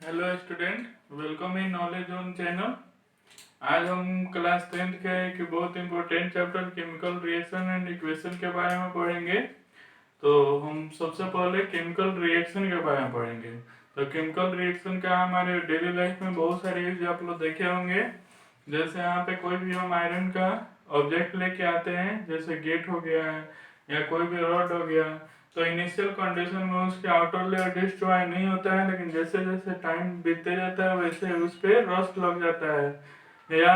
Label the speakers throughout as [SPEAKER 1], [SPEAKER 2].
[SPEAKER 1] Hello student, welcome in knowledge on channel. आज हम class 10th के एक बहुत important chapter chemical reaction and equation के बारे में पढ़ेंगे। तो हम सबसे पहले केमिकल रिएक्शन के बारे में पढ़ेंगे। तो केमिकल रिएक्शन का हमारे डेली लाइफ में बहुत सारे यूज आप लोग देखे होंगे। जैसे यहाँ पे कोई भी हम आयरन का ऑब्जेक्ट लेके आते हैं, जैसे गेट हो गया या कोई भी रॉड हो गया, तो इनिशियल कंडीशन में उसके आउटर लेयर डिस्ट्रॉय नहीं होता है, लेकिन जैसे जैसे टाइम बीतते जाता है वैसे उस पे रस्ट लग जाता है। या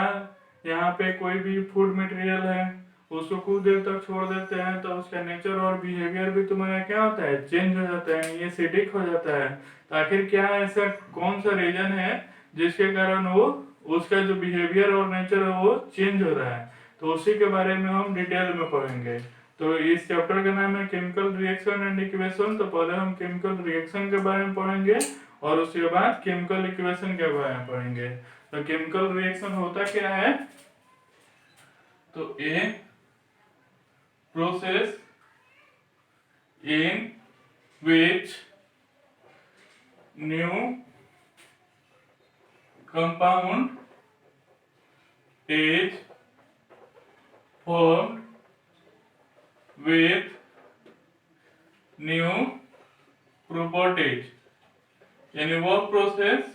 [SPEAKER 1] यहाँ पे कोई भी फूड मटेरियल है, उसको कुछ देर तक छोड़ देते हैं तो उसका नेचर और बिहेवियर भी तुम्हारा क्या होता है, चेंज हो जाता है, ये एसिडिक हो जाता है। तो आखिर क्या ऐसा कौन सा रीजन है जिसके कारण वो उसका जो बिहेवियर और नेचर है वो चेंज हो रहा है, तो उसी के बारे में हम डिटेल में पढ़ेंगे। तो इस चैप्टर का नाम है केमिकल रिएक्शन एंड इक्वेशन। तो पहले हम केमिकल रिएक्शन के बारे में पढ़ेंगे और उसके बाद केमिकल इक्वेशन के बारे में पढ़ेंगे। तो केमिकल रिएक्शन होता क्या है? तो a process in which new compound is formed with new properties, यानी वो प्रोसेस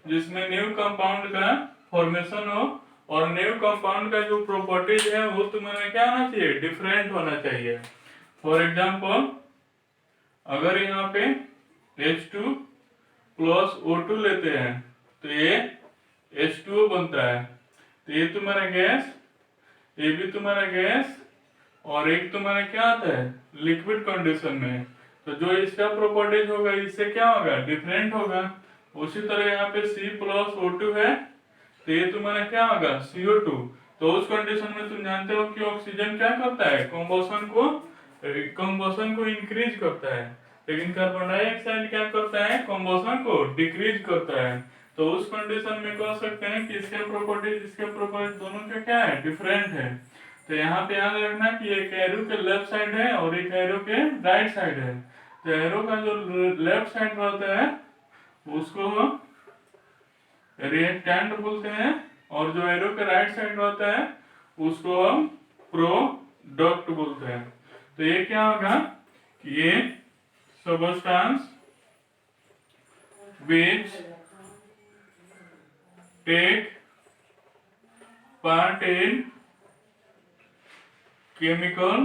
[SPEAKER 1] जिसमें न्यू कंपाउंड का फॉर्मेशन हो और न्यू कंपाउंड का जो प्रॉपर्टीज है वो तुम्हें क्या होना चाहिए, डिफरेंट होना चाहिए। फॉर एग्जांपल, अगर यहाँ पे H2 प्लस O2 लेते हैं तो ये H2O बनता है। तो ये तुम्हारा गैस, ये भी तुम्हारा गैस, और एक तुम्हारा क्या आता है, लिक्विड कंडीशन में। तो जो इसका प्रॉपर्टीज होगा इससे क्या होगा, डिफरेंट होगा। उसी तरह यहाँ पे C प्लस O2 है तो ये तुम्हारा क्या होगा, CO2। तो उस कंडीशन में तुम जानते हो कि ऑक्सीजन क्या करता है, कंबसन को इंक्रीज करता है, लेकिन कार्बन डाइऑक्साइड क्या करता है, कंबसन को डिक्रीज करता है। तो उस कंडीशन में कह सकते हैं कि इसके प्रॉपर्टीज दोनों के क्या है, डिफरेंट है। तो यहाँ पे याद रखना कि एक एरो के लेफ्ट साइड है और एक एरो के राइट साइड है। तो एरो का जो लेफ्ट साइड रहता है उसको रिएक्टेंट बोलते हैं, और जो एरो के राइट साइड रहता है उसको हम प्रोडक्ट बोलते हैं। तो ये क्या होगा कि ये substance which take part in chemical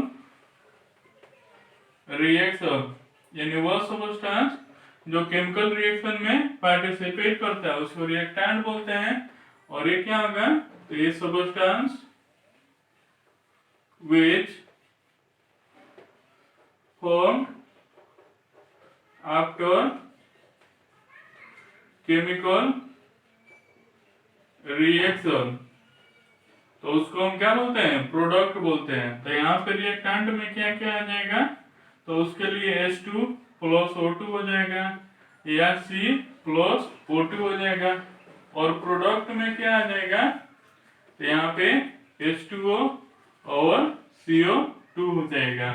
[SPEAKER 1] reaction, यानी वह सबस्टेंस जो केमिकल रिएक्शन में पार्टिसिपेट करता है उसको रिएक्टेंट बोलते हैं। और ये क्या होगा, तो ये substance which formed after chemical reaction, तो उसको हम क्या बोलते हैं, प्रोडक्ट बोलते हैं। तो यहाँ पे रिएक्टेंट में क्या क्या आ जाएगा, तो उसके लिए H2 प्लस O2 हो जाएगा या C प्लस O2 हो जाएगा, और प्रोडक्ट में क्या आ जाएगा, तो यहाँ पे H2O और CO2 हो जाएगा।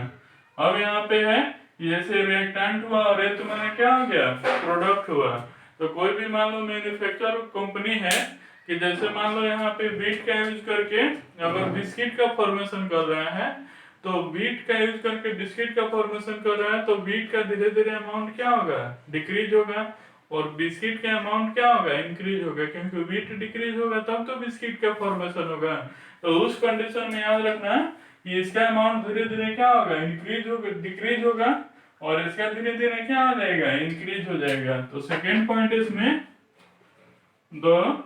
[SPEAKER 1] अब यहाँ पे है जैसे रिएक्टेंट हुआ और ये तुम्हारा क्या हो गया, प्रोडक्ट हुआ। तो कोई भी मान लो मैन्युफैक्चर कंपनी है कि जैसे मान लो यहाँ पे बीट का यूज करके अगर बिस्किट का फॉर्मेशन कर रहा है, तो बीट का यूज करके बिस्किट का फॉर्मेशन कर रहा है, तो बीट का धीरे धीरे अमाउंट क्या होगा, डिक्रीज होगा, और बिस्किट का अमाउंट क्या होगा, इंक्रीज होगा, क्योंकि बीट डिक्रीज होगा तब तो बिस्किट का फॉर्मेशन होगा। तो उस कंडीशन में याद रखना कि इसका अमाउंट धीरे धीरे क्या होगा, इंक्रीज होगा, डिक्रीज होगा, और इसका धीरे धीरे क्या हो जाएगा, इंक्रीज हो जाएगा। तो सेकेंड पॉइंट इसमें the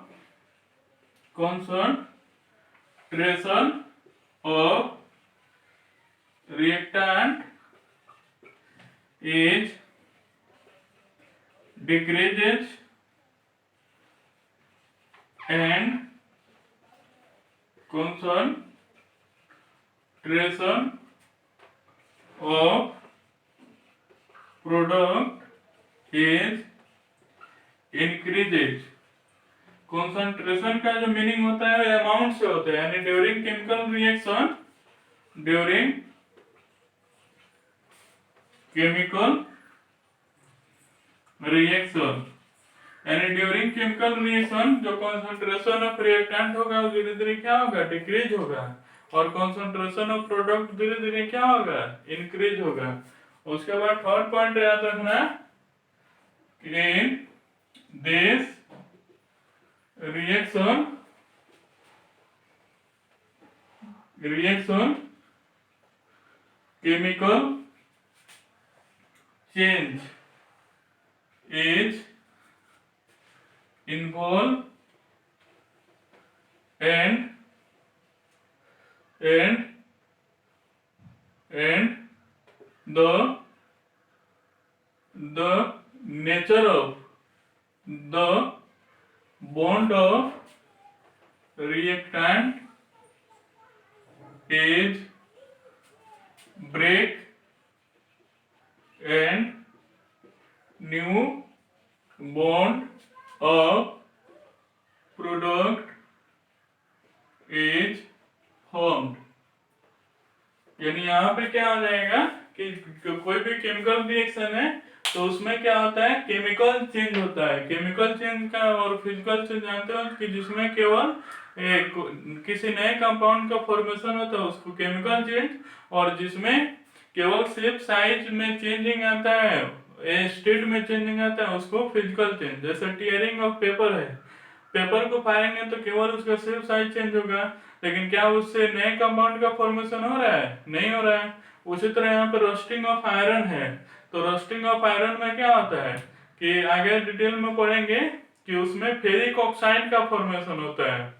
[SPEAKER 1] concentration of reactant is decreases and concentration of product is increases। Concentration का जो मीनिंग होता है अमाउंट से होता है, यानी ड्यूरिंग केमिकल रिएक्शन यानी ड्यूरिंग केमिकल रिएक्शन जो कॉन्सेंट्रेशन ऑफ रिएक्टेंट होगा वो धीरे धीरे क्या होगा, डिक्रीज होगा, और कॉन्सेंट्रेशन ऑफ प्रोडक्ट धीरे धीरे क्या होगा, इंक्रीज होगा। उसके बाद थर्ड पॉइंट याद रखना, in this reaction chemical change is involved and the nature of the bond of reactant is break and new bond of product is formed। यानी यहाँ पे क्या हो जाएगा कि कोई भी केमिकल रिएक्शन है तो उसमें क्या होता है, केमिकल चेंज होता है। केमिकल चेंज का और फिजिकल चेंज जानते हो कि जिसमें केवल किसी नए कंपाउंड का फॉर्मेशन होता है उसको केमिकल चेंज, और जिसमें केवल शेप साइज में चेंजिंग आता है, स्टेट में चेंजिंग आता है, उसको फिजिकल चेंज। जैसे टीयरिंग ऑफ पेपर है, पेपर को फाड़ेंगे तो केवल उसका शेप साइज चेंज होगा, लेकिन क्या उससे नए कंपाउंड का फॉर्मेशन हो रहा है, नहीं हो रहा है। उसी तरह यहाँ पर रोस्टिंग ऑफ आयरन है, तो रोस्टिंग ऑफ आयरन में क्या होता है कि आगे डिटेल में पढ़ेंगे कि उसमें फेरिक ऑक्साइड का फॉर्मेशन होता है,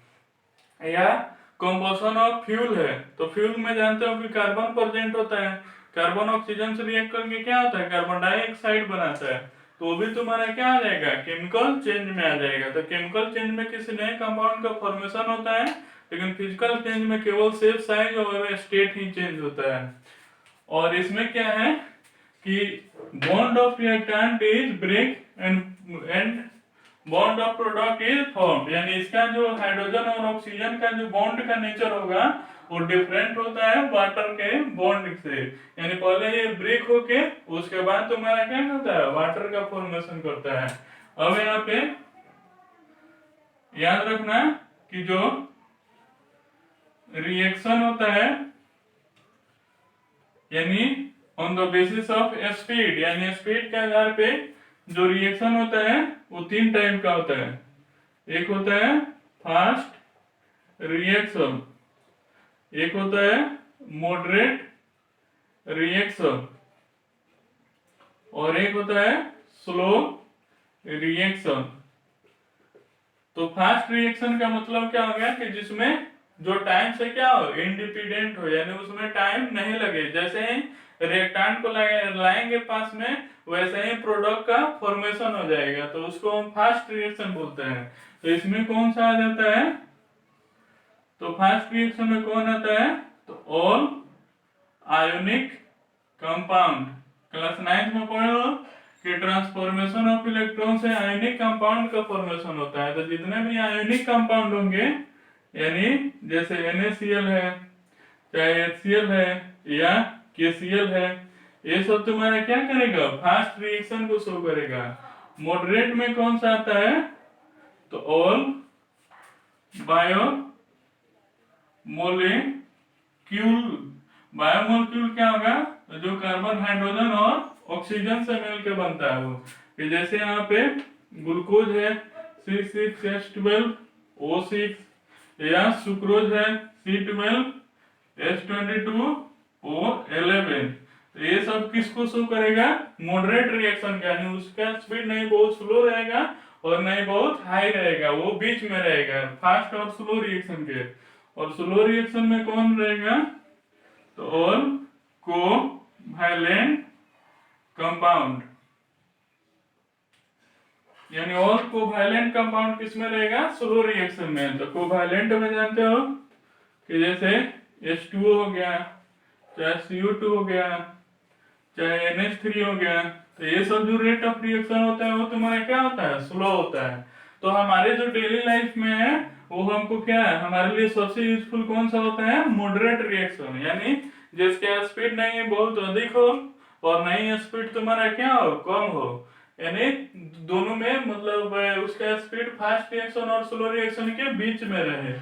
[SPEAKER 1] या कंबशन ऑफ फ्यूल है, तो फ्यूल में जानते हो कि कार्बन प्रेजेंट होता है, कार्बन ऑक्सीजन से रिएक्ट करके क्या होता है, कार्बन डाइऑक्साइड बनाता है, तो वो भी तुम्हारा क्या आ जाएगा, केमिकल चेंज में आ जाएगा। तो केमिकल चेंज में किसी नए कंपाउंड का फॉर्मेशन होता है, लेकिन फिजिकल चेंज में केवल शेप साइज और स्टेट ही चेंज होता है। और इसमें क्या है कि bond of reactant is break and bond of product is formed, यानी इसका जो हाइड्रोजन और ऑक्सीजन का जो बॉन्ड का नेचर होगा वो डिफरेंट होता है वाटर के बॉन्ड से। यानी पहले ये ब्रेक होके उसके बाद तुम्हारा क्या होता है, वाटर का फॉर्मेशन करता है। अब यहाँ पे याद रखना कि जो रिएक्शन होता है यानी on the basis of speed, यानी स्पीड के आधार पे जो रिएक्शन होता है वो तीन टाइप का होता है। एक होता है फास्ट रिएक्शन, एक होता है मॉडरेट रिएक्शन, और एक होता है स्लो रिएक्शन। तो फास्ट रिएक्शन का मतलब क्या हो गया कि जिसमें जो टाइम से क्या हो, इंडिपेंडेंट हो, यानी उसमें टाइम नहीं लगे। जैसे ही रिएक्टेंट को लाएंगे पास में वैसे ही प्रोडक्ट का फॉर्मेशन हो जाएगा, तो उसको हम फास्ट रिएक्शन बोलते हैं। तो इसमें कौन सा आ जाता है, तो फास्ट रिएक्शन में कौन आता है, तो ऑल आयोनिक कंपाउंड। क्लास 9 में पढ़े हो कि ट्रांसफॉर्मेशन ऑफ इलेक्ट्रॉन से आयोनिक कंपाउंड का फॉर्मेशन होता है। तो जितने भी आयोनिक कंपाउंड होंगे, यानी जैसे NaCl है, चाहे HCl है या KCl है, ये सब तुम्हारा क्या करेगा, फास्ट रिएक्शन को शो करेगा। मॉडरेट में कौन सा आता है, तो ऑल बायोमोलेक्यूल। बायोमोलेक्यूल क्या होगा, तो जो कार्बन, हाइड्रोजन और ऑक्सीजन से मिलकर बनता है वो, कि जैसे यहाँ पे ग्लूकोज है C6H12O6, या सुक्रोज है C12H22O11। तो ये सब किसको शो करेगा, मॉडरेट रिएक्शन का, यानी उसका स्पीड नहीं बहुत स्लो रहेगा और नहीं बहुत हाई रहेगा, वो बीच में रहेगा फास्ट और स्लो रिएक्शन के। और स्लो रिएक्शन में कौन रहेगा, तो ऑल कोवैलेंट कंपाउंड, यानी ऑल कोवैलेंट कंपाउंड किसमें रहेगा, स्लो रिएक्शन में। तो कोवैलेंट में जानते हो कि जैसे H2O हो गया, चाहे CO2 हो गया, चाहे NH3 हो गया, तो ये सब जो रेट ऑफ रिएक्शन होता है वो तुम्हारा क्या होता है, स्लो होता है। तो हमारे जो डेली लाइफ में है वो हमको क्या है, हमारे लिए सबसे यूजफुल कौन सा होता है, मॉडरेट रिएक्शन, यानी जिसका स्पीड नहीं बहुत अधिक हो और नहीं स्पीड तुम्हारा क्या हो, कम हो, यानी दोनों दोनों में मतलब उसका स्पीड फास्ट रिएक्शन और स्लो रिएक्शन के बीच में रहे।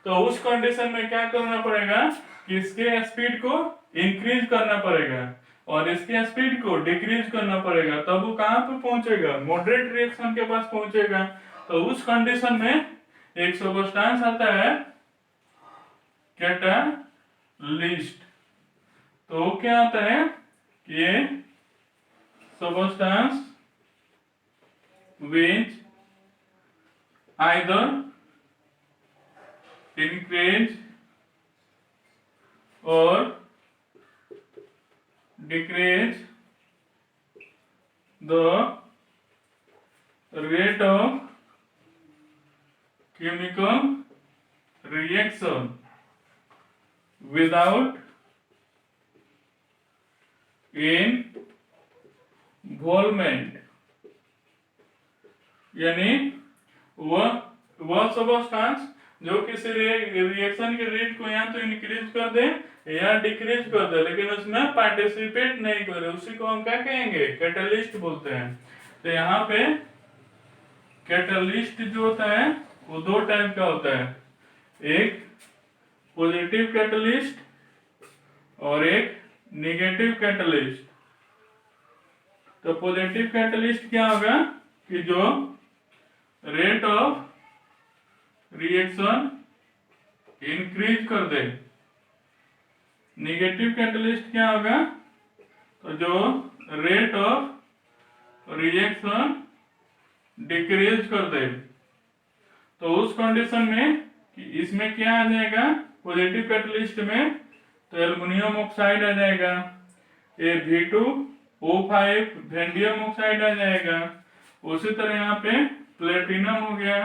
[SPEAKER 1] तो उस कंडीशन में क्या करना पड़ेगा कि इसके स्पीड को इंक्रीज करना पड़ेगा और इसके स्पीड को डिक्रीज करना पड़ेगा, तब वो कहाँ पे पहुंचेगा, मॉडरेट रिएक्शन के पास पहुंचेगा। तो उस कंडीशन में एक सबस्टेंस आता है कैटालिस्ट। तो क्या आता है कि substance which either increase or decrease the rate of chemical reaction without involvement, यानी वह सबस्टेंस जो किसी रिएक्शन के रेट को या तो इंक्रीज कर दे या डिक्रीज कर दे, लेकिन उसमें पार्टिसिपेट नहीं करे, उसी को हम क्या कहेंगे, कैटलिस्ट बोलते हैं। तो यहाँ पे कैटलिस्ट जो होता है वो दो टाइप का होता है, एक पॉजिटिव कैटलिस्ट और एक नेगेटिव कैटलिस्ट। तो पॉजिटिव कैटलिस्ट क्या होगा कि जो रेट ऑफ रिएक्शन इंक्रीज कर दे। नेगेटिव कैटलिस्ट क्या होगा, तो जो रेट ऑफ रिएक्शन डिक्रीज कर दे। तो उस कंडीशन में कि इसमें क्या आ जाएगा, पॉजिटिव कैटलिस्ट में तो एल्युमिनियम ऑक्साइड आ जाएगा, Fe2O5 वेंडियम ऑक्साइड आ जाएगा। उसी तरह यहाँ पे प्लेटिनम हो गया,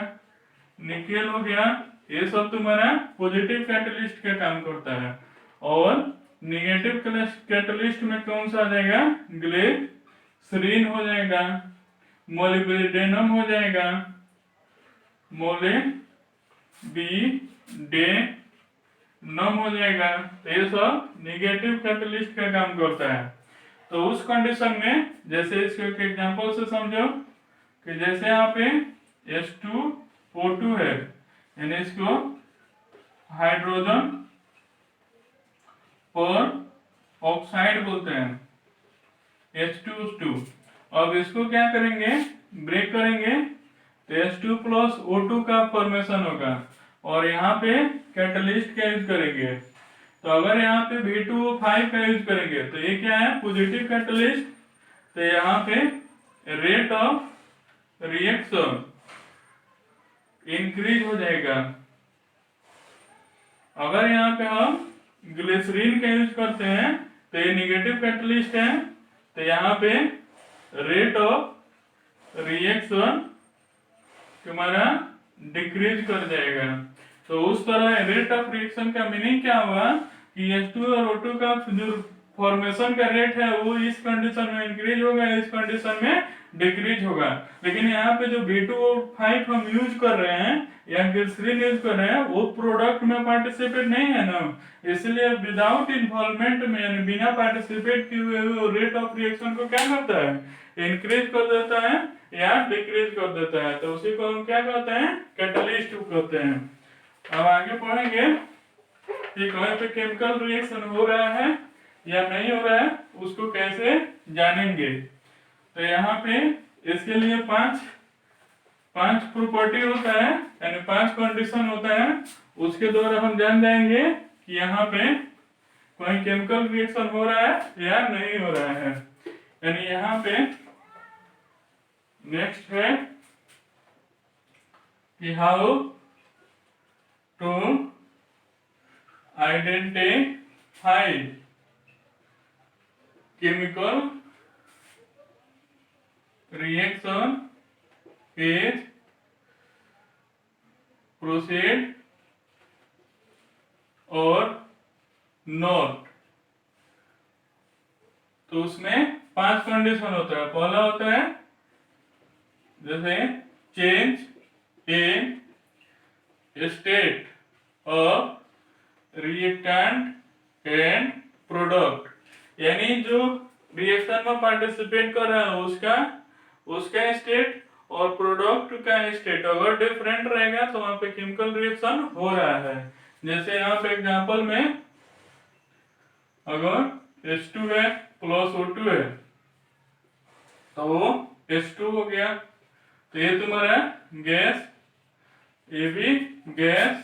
[SPEAKER 1] निकेल हो गया, ये सब तुम्हारा पॉजिटिव कैटलिस्ट का काम करता है। और निगेटिव कैटलिस्ट में कौन सा आ जाएगा, ग्लिसरीन हो जाएगा, मोलिब्डेनम हो जाएगा, मोलिब्डेनम हो जाएगा। तो ये सब निगेटिव कैटलिस्ट का काम करता है। तो उस कंडीशन में जैसे इसको एक एग्जांपल से समझो कि जैसे यहाँ पे H2O2 है, यानी इसको हाइड्रोजन पर ऑक्साइड बोलते हैं, H2O2। अब इसको क्या करेंगे, ब्रेक करेंगे तो H2+O2 का फॉर्मेशन होगा और यहाँ पे कैटलिस्ट का यूज करेंगे। तो अगर यहाँ पे V2O5 का यूज करेंगे तो ये क्या है, पॉजिटिव कैटलिस्ट। तो यहाँ पे रेट ऑफ रिएक्शन इंक्रीज हो जाएगा। अगर यहाँ पे हम ग्लिसरीन का यूज करते हैं तो ये निगेटिव कैटलिस्ट है, तो यहाँ पे रेट ऑफ रिएक्शन तुम्हारा डिक्रीज कर जाएगा। तो उस तरह रेट ऑफ रिएक्शन का मीनिंग क्या हुआ कि H2 और O2 का जो फॉर्मेशन का रेट है वो इस कंडीशन में इंक्रीज होगा, इस कंडीशन में डिक्रीज होगा। लेकिन यहाँ पे जो V2O5 हम यूज कर रहे हैं या ग्लिसरीन यूज कर रहे हैं वो प्रोडक्ट में पार्टिसिपेट नहीं है ना, इसलिए विदाउट इन्वॉल्वमेंट में यानी बिना पार्टिसिपेट किए हुए वो रेट ऑफ रिएक्शन को क्या करता है, इंक्रीज कर देता है या डिक्रीज कर देता है। तो उसी को हम क्या कहते हैं, कैटलिस्ट कहते हैं। अब आगे पढ़ेंगे कि कहीं पे केमिकल रिएक्शन हो रहा है या नहीं हो रहा है उसको कैसे जानेंगे। तो यहाँ पे इसके लिए पांच प्रॉपर्टी होता है, यानी 5 कंडीशन होता है, उसके द्वारा हम जान जाएंगे कि यहाँ पे कोई केमिकल रिएक्शन हो रहा है या नहीं हो रहा है। यानी यहाँ पे नेक्स्ट है कि how to identify chemical reaction is proceed और नॉट। तो उसमें 5 कंडीशन होता है। पहला होता है जैसे change in state of reactant and product, यानी जो रिएक्शन में पार्टिसिपेट कर रहा है उसका स्टेट और प्रोडक्ट का स्टेट अगर डिफरेंट रहेगा तो वहां पे केमिकल रिएक्शन हो रहा है। जैसे यहाँ पे एग्जांपल में अगर H2 है प्लस O2 है तो वो H2 हो गया। तो ये तुम्हारा गैस, ये भी गैस,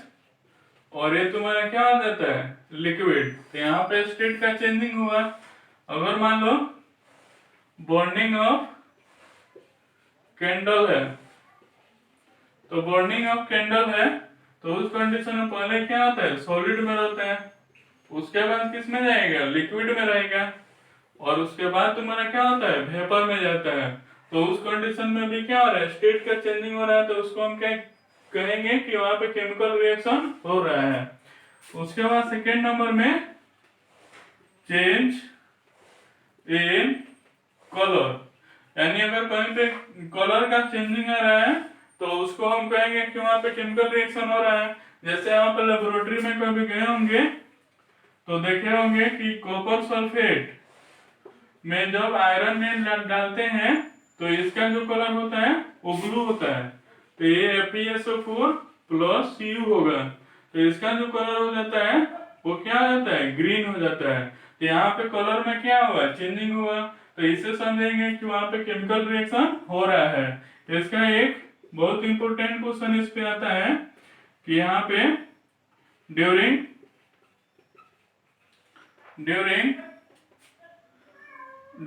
[SPEAKER 1] और ये तुम्हारा क्या हो जाता है लिक्विड। तो यहाँ पे स्टेट का चेंजिंग हुआ। अगर मान लो बर्निंग ऑफ कैंडल है, तो बर्निंग ऑफ कैंडल है तो उस कंडीशन में पहले क्या होता है सॉलिड में रहता है, उसके बाद किस में जाएगा लिक्विड में रहेगा, और उसके बाद तुम्हारा क्या होता है वेपर में जाता है। तो उस कंडीशन में भी क्या हो रहा है स्टेट का चेंजिंग हो रहा है, तो उसको हम क्या कहेंगे कि वहां पे केमिकल रिएक्शन हो रहा है। उसके बाद सेकेंड नंबर में चेंज इन कलर, यानी अगर कहीं पे कलर का चेंजिंग आ रहा है तो उसको हम कहेंगे कि वहां पे केमिकल रिएक्शन हो रहा है। जैसे यहाँ पे लेबोरेटरी में कभी गए होंगे तो देखे होंगे कि कॉपर सल्फेट में जब आयरन में डालते हैं तो इसका जो कलर होता है वो ब्लू होता है। तो ये FeSO4 प्लस Cu होगा, तो इसका जो कलर हो जाता है वो क्या हो जाता है ग्रीन हो जाता है। तो यहाँ पे कलर में क्या हुआ चेंजिंग हुआ, तो इसे समझेंगे कि वहां पे केमिकल रिएक्शन हो रहा है। इसका एक बहुत इंपॉर्टेंट क्वेश्चन इस पे आता है कि यहाँ पे during during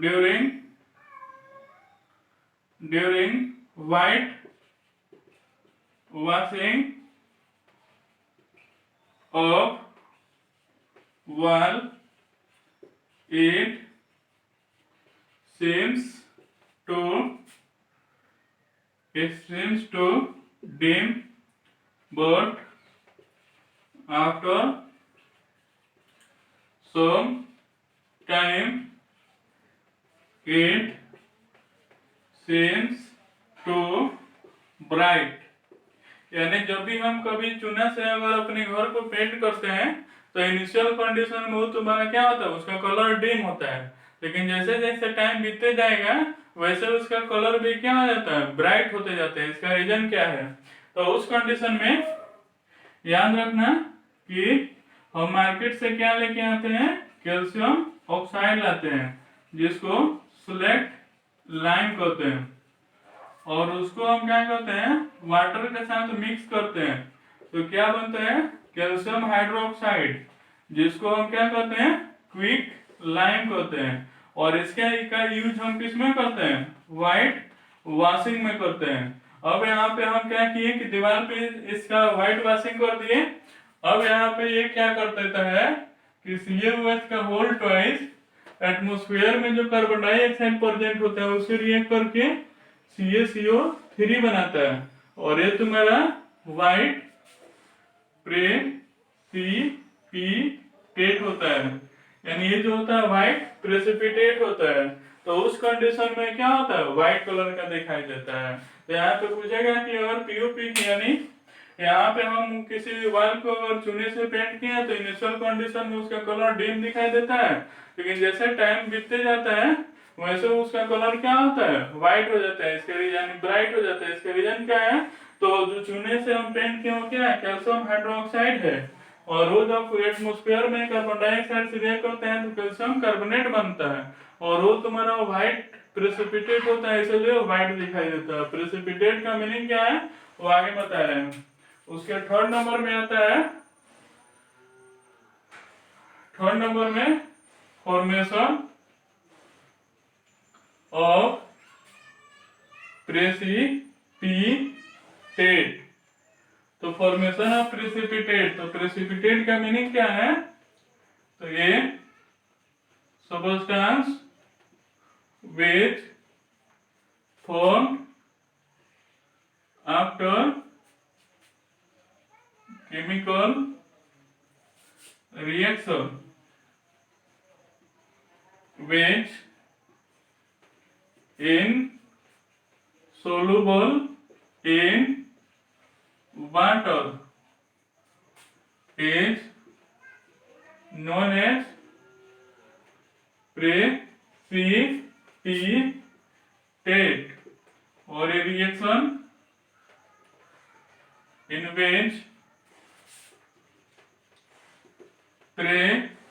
[SPEAKER 1] during during white washing of wall it seems to dim, but after some time it seems to bright। यानी जब भी हम कभी चूना से अगर अपने घर को पेंट करते हैं तो इनिशियल कंडीशन में वो तुम्हारा क्या होता है उसका कलर डिम होता है, लेकिन जैसे जैसे टाइम बीतते जाएगा वैसे उसका कलर भी क्या हो जाता है ब्राइट होते जाते हैं। इसका रीजन क्या है, तो उस कंडीशन में याद रखना कि हम मार्केट से क्या लेके आते हैं कैल्शियम ऑक्साइड लाते हैं जिसको स्लेक्ट लाइम कहते हैं, और उसको हम क्या करते हैं वाटर के साथ मिक्स करते हैं तो क्या बनता है कैल्शियम हाइड्रोक्साइड, जिसको हम क्या करते हैं क्विक लाइम कहते हैं। और इसका का यूज हम किस में करते हैं व्हाइट वॉशिंग में करते हैं। अब यहाँ पे हम क्या किए कि दीवार पे इसका व्हाइट वॉशिंग कर दिए। अब यहाँ पे ये क्या कर देता है कि CaOH का होल ट्वाइस एटमॉस्फेयर में जो कार्बन डाइऑक्साइड प्रेजेंट होता है उसे रिएक्ट करके CaCO3 बनाता है, और ये तुम्हारा व्हाइट प्रेसिपिटेट होता है, यानी ये जो होता है व्हाइट प्रेसिपिटेट होता है। तो उस कंडीशन में क्या होता है व्हाइट कलर का दिखाई देता है। तो यहाँ पे पूछेगा कि अगर POP यानी यहाँ पे हम किसी वॉल को अगर चूने से पेंट किए तो इनिशियल कंडीशन में उसका कलर डिम दिखाई देता है, लेकिन जैसे टाइम बीतते जाता है वैसे उसका कलर क्या होता है व्हाइट हो जाता है, इसका रीजन ब्राइट हो जाता है। इसका रीजन क्या है, तो जो चूने से हम पेंट किए वो क्या है कैल्शियम हाइड्रोक्साइड है, और वो जब एटमॉस्फेयर में कार्बन डाइऑक्साइड से रिएक्ट करते हैं तो कैल्शियम कार्बोनेट बनता है, और वो तुम्हारा व्हाइट प्रेसिपिटेट होता है, इसलिए व्हाइट दिखाई देता है। प्रेसिपिटेट का मीनिंग क्या है वो आगे बता रहे हैं। उसके थर्ड नंबर में आता है फॉर्मेशन ऑफ प्रेसिपिटेट। तो फॉर्मेशन ऑफ प्रेसिपिटेट, तो प्रेसिपिटेट का मीनिंग क्या है, तो ये substance which formed after chemical reaction which insoluble in water is known as precipitate। और ये reaction in which precipitate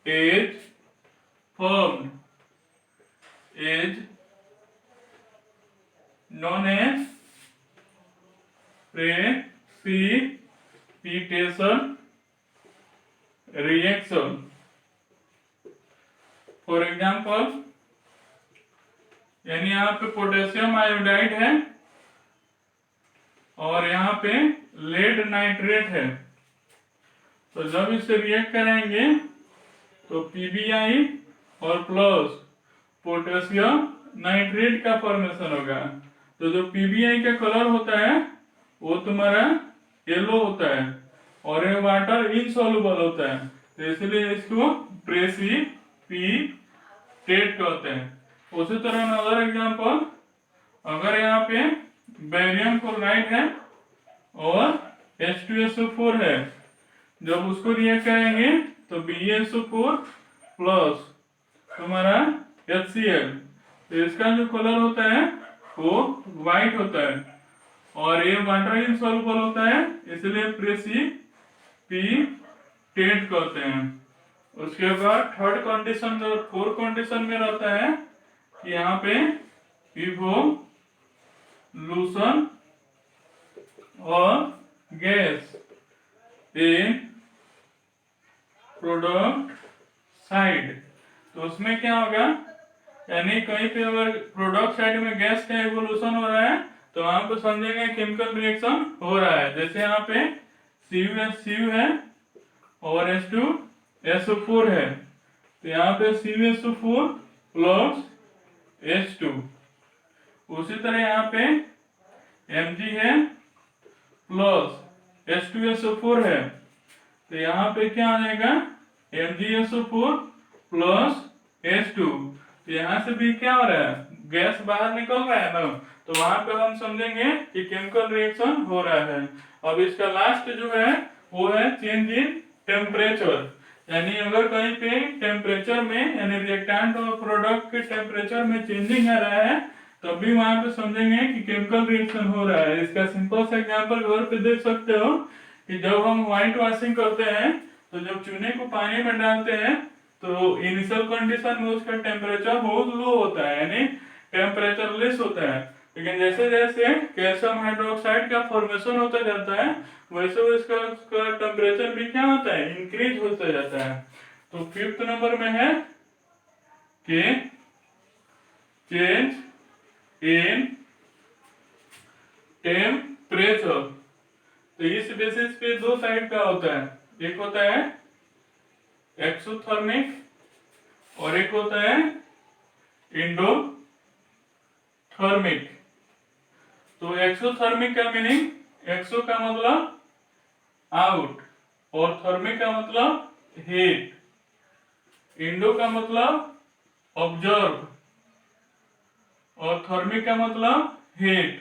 [SPEAKER 1] is formed is known as precipitation reaction. For example, यानी यहाँ पे पोटेशियम आयोडाइड है और यहाँ पे लेड नाइट्रेट है, तो जब इसे रिएक्ट करेंगे तो पीबीआई और प्लस पोटेशियम नाइट्रेट का फॉर्मेशन होगा। तो जो पीबीआई का कलर होता है वो तुम्हारा येलो होता है और ये वाटर इनसॉल्युबल होता है, तो इसलिए इसको प्रेसिपिटेट कहते हैं। उसी तरह अनदर एग्जांपल, अगर यहाँ पे बेरियम क्लोराइड है और H2SO4 है, जब उसको रिएक्ट करेंगे तो BeSO4 प्लस तुम्हारा HCl, तो इसका जो कलर होता है वो व्हाइट होता है और ये वाटर इनसॉल्युबल होता है, इसलिए प्रेसिपिटेट कहते हैं। उसके बाद थर्ड कंडीशन जो फोर्थ कंडीशन में रहता है कि यहाँ पे इवोल्यूशन और गैस इन प्रोडक्ट साइड, तो उसमें क्या होगा, यानी कहीं पे अगर प्रोडक्ट साइड में गैस का इवोल्यूशन हो रहा है तो वहां पे समझेंगे केमिकल रिएक्शन हो रहा है। जैसे यहाँ पे CuSCu है और H2SO4 है, तो यहाँ पे CuSO4 प्लस H2। उसी तरह यहाँ पे Mg है प्लस H2SO4 है, तो यहाँ पे क्या आ जाएगा MgSO4 प्लस H2। तो यहाँ से भी क्या हो रहा है, गैस बाहर निकल रहा है ना, तो वहां पे हम समझेंगे कि केमिकल रिएक्शन हो रहा है। अब इसका लास्ट जो है वो है चेंज इन टेम्परेचर, यानी अगर कहीं पे टेम्परेचर में यानी रिएक्टेंट और प्रोडक्ट के टेम्परेचर में चेंजिंग आ रहा है तब भी वहां पे समझेंगे कि केमिकल रिएक्शन हो रहा है। इसका सिंपल सा एग्जांपल घर पे देख सकते हो कि जब हम व्हाइट वॉशिंग करते हैं तो जब चूने को पानी में डालते हैं तो इनिशियल कंडीशन में उसका टेम्परेचर बहुत लो होता है, यानी टेम्परेचर लेस होता है, लेकिन जैसे जैसे कैल्शियम हाइड्रोक्साइड का फॉर्मेशन होता जाता है वैसे इसका टेम्परेचर भी क्या होता है, इंक्रीज होता जाता है। तो फिफ्थ नंबर में है कि चेंज इन टेम्परेचर, तो इस बेसिस पे दो साइड का होता है, एक होता है एक्सोथर्मिक और एक होता है इंडोथर्मिक। तो एक्सोथर्मिक का मीनिंग, एक्सो का मतलब आउट और थर्मिक का मतलब हीट, इंडो का मतलब ऑब्जर्व और थर्मिक का मतलब हीट।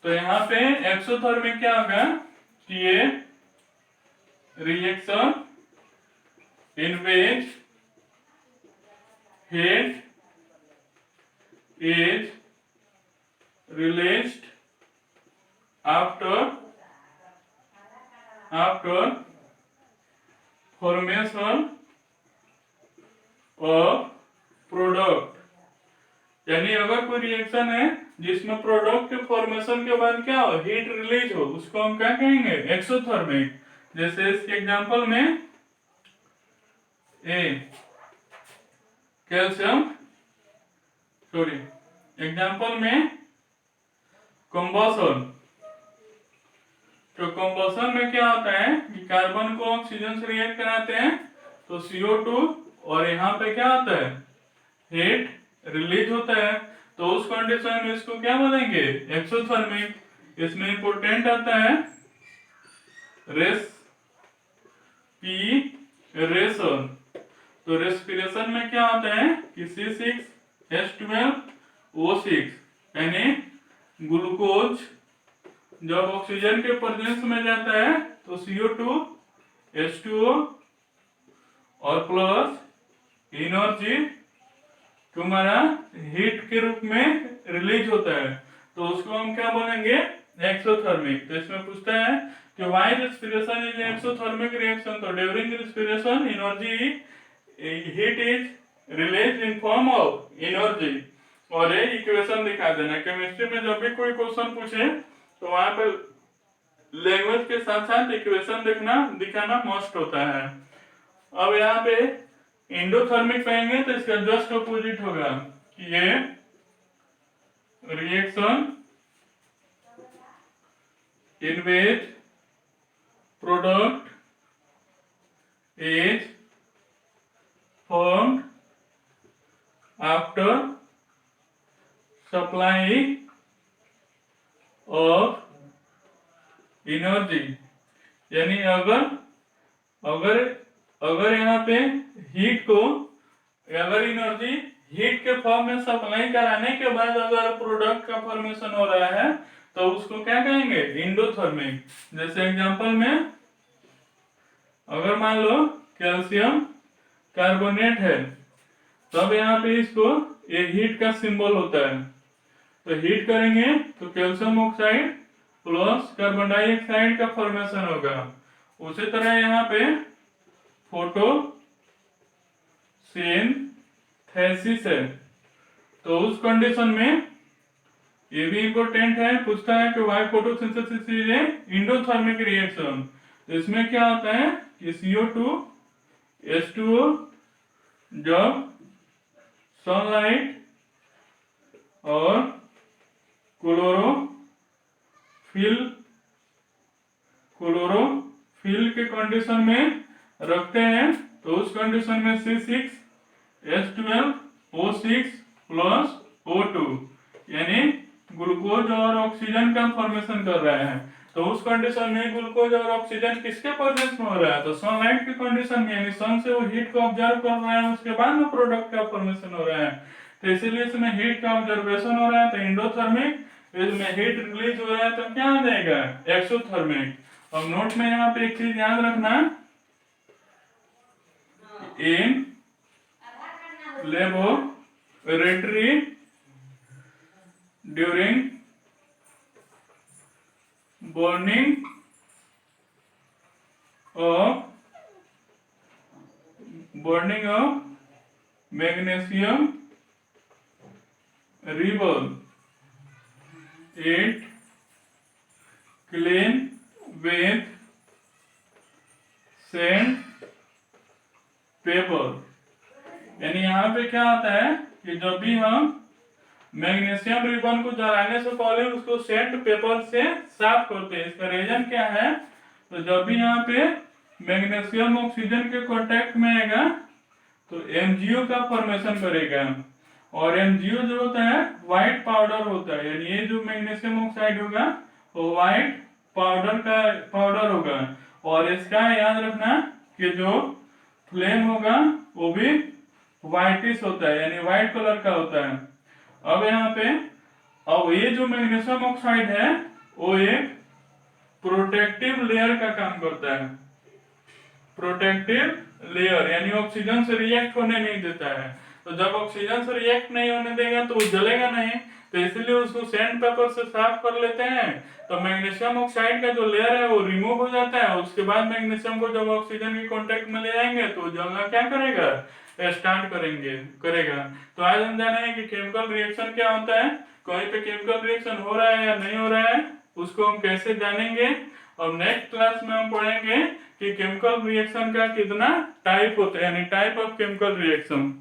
[SPEAKER 1] तो यहाँ पे एक्सोथर्मिक क्या होगा कि ये reaction in which heat is released after formation of product, यानी अगर कोई रिएक्शन है जिसमें प्रोडक्ट के फॉर्मेशन के बाद क्या हो, हीट रिलीज हो, उसको हम क्या कहेंगे, एक्सोथर्मिक। जैसे इसके एग्जांपल में एग्जांपल में कंबसन, तो कंबसन में क्या होता है कि कार्बन को ऑक्सीजन से रिएक्ट कराते हैं तो CO2 और यहाँ पे क्या होता है, हीट रिलीज होता है, तो उस कंडीशन में इसको क्या बोलेंगे, एक्सोथर्मिक। इसमें इंपोर्टेंट आता है रेस्पिरेशन, तो रेस्पिरेशन में क्या होता है कि C6H12O6, यानी ग्लूकोज जब ऑक्सीजन के प्रेजेंस में जाता है तो CO2 H2O और प्लस एनर्जी तुम्हारा हीट के रूप में रिलीज होता है, तो उसको हम क्या बोलेंगे, एक्सोथर्मिक। तो इसमें पूछता है कि why respiration is exothermic reaction, तो during respiration energy heat is release in form of energy, और ये इक्वेशन दिखा देना। केमिस्ट्री में जब भी कोई क्वेश्चन पूछे तो वहां पर लैंग्वेज के साथ साथ इक्वेशन दिखाना मस्ट होता है। अब यहाँ पे एंडोथर्मिक कहेंगे तो इसका जस्ट अपोजिट होगा कि ये reaction in which product is formed after supply of energy, यानी अगर अगर अगर यहाँ पे हीट को, अगर एनर्जी हीट के फॉर्म में सप्लाई कराने के बाद अगर प्रोडक्ट का फॉर्मेशन हो रहा है तो उसको क्या कहेंगे, एंडोथर्मिक। जैसे एग्जांपल में अगर मान लो कैल्शियम कार्बोनेट है, तब यहाँ पे इसको ये हीट का सिंबल होता है, तो हीट करेंगे तो calcium oxide plus carbon dioxide का फॉर्मेशन होगा। उसी तरह यहाँ पे फोटो सिंथेसिस है, तो उस कंडीशन में ये भी इंपॉर्टेंट है, पूछता है कि why photosynthesis is a endothermic reaction. इसमें क्या होता है कि CO2 H2O जब सनलाइट और क्लोरोफिल के कंडीशन में रखते हैं, तो उस कंडीशन में C6H12O6 प्लस O2 यानी ग्लूकोज और ऑक्सीजन का फॉर्मेशन कर रहा है। तो उस कंडीशन में ग्लूकोज और ऑक्सीजन किसके प्रेजेंस में हो रहा है, तो सनलाइट के कंडीशन में, यानी सन से वो हीट को ऑब्जर्व कर रहा है, उसके बाद में प्रोडक्ट का फॉर्मेशन हो रहा है। तो इसीलिए इसमें हीट का ऑब्जर्वेशन हो रहा है, तो एंडोथर्मिक। इसमें हीट रिलीज हो रहा है तो क्या आ जाएगा, एक्सोथर्मिक। और नोट में यहाँ पे एक चीज याद रखना, in laboratory during burning of magnesium rebel, it clean with sand paper। यानी यहाँ पे क्या होता है कि जब भी हम मैग्नीशियम रिबन को जलाने से पहले उसको सैंड पेपर से साफ करते हैं। इसका रीजन क्या है, तो जब भी यहाँ पे मैग्नीशियम ऑक्सीजन के कांटेक्ट में आएगा तो MgO का फॉर्मेशन करेगा, और MgO जो होता है व्हाइट पाउडर होता है, यानी ये जो मैग्नीशियम ऑक्साइड होगा वो व्हाइट पाउडर होगा। और इसका याद रखना कि जो फ्लेम होगा वो भी व्हाइटिश होता है, यानी व्हाइट कलर का होता है। अब यहाँ पे अब ये जो मैग्नीशियम ऑक्साइड है वो एक प्रोटेक्टिव लेयर का काम करता है, प्रोटेक्टिव लेयर, यानी ऑक्सीजन से रिएक्ट होने नहीं देता है। तो जब ऑक्सीजन से रिएक्ट नहीं होने देगा तो वो जलेगा नहीं, तो इसलिए उसको सैंड पेपर से साफ कर लेते हैं, तो मैग्नीशियम ऑक्साइड का जो लेयर है वो रिमूव हो जाता है। उसके बाद मैग्नीशियम को जब ऑक्सीजन के कांटेक्ट में ले जाएंगे तो जलना क्या करेगा, स्टार्ट करेगा। तो आज हम जानेंगे कि केमिकल रिएक्शन क्या होता है, कहीं पे केमिकल रिएक्शन हो रहा है या नहीं हो रहा है उसको हम कैसे जानेंगे। और नेक्स्ट क्लास में हम पढ़ेंगे कि केमिकल रिएक्शन का कितना टाइप होता है, यानी टाइप ऑफ केमिकल रिएक्शन।